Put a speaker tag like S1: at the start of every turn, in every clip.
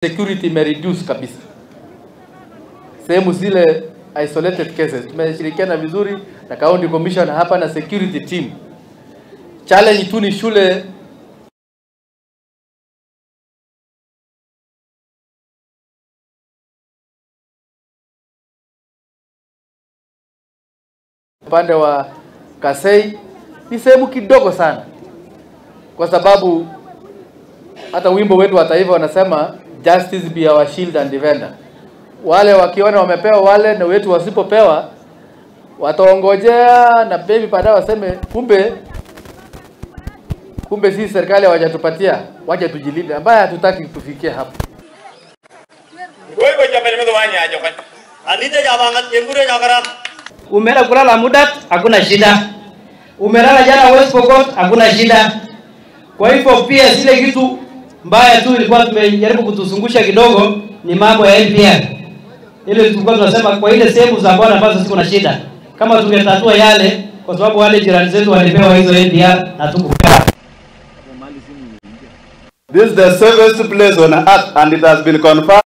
S1: security imereduce kabisa. Sehemu zile isolated cases tumeshirikiana vizuri na County Commission hapa na security team. Challenge tu ni shule upande wa Kasei ni sehemu kidogo sana, kwa sababu hata wimbo wetu wa taifa wanasema justice be our shield and defender. Wale wakiona wamepewa wale na wetu wasipopewa wataongojea na baby baadaye waseme kumbe sisi serikali hawajatupatia, waje tujilinde, ambaye hatutaki tufikie hapo.
S2: Umelala kulala Mudat hakuna shida. Umelala jana West Pokot hakuna shida. Kwa hivyo pia zile kitu mbaya tu ilikuwa tumejaribu kutuzungusha kidogo ni mambo ya NPR. Ile tulikuwa tunasema kwa ile sehemu za bwana ambazo ziko na shida. Kama tungetatua yale kwa sababu wale jirani zetu walipewa hizo NPR na tukupewa.
S3: This is the safest place on earth and it has been confirmed.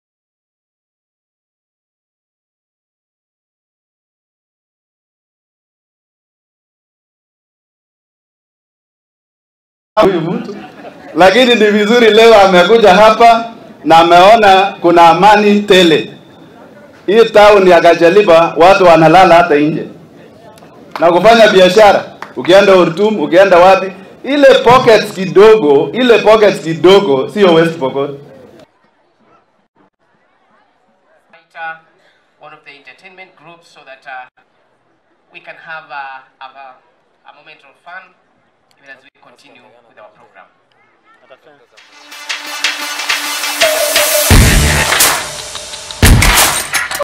S3: Lakini ni vizuri leo amekuja hapa na ameona kuna amani tele. Hii town ya Gajaliba watu wanalala hata nje na kufanya biashara. Ukienda Urtum, ukienda wapi, ile pockets kidogo sio West Pokot.
S4: One of the entertainment groups so that we can have a moment of fun even as we continue with our program.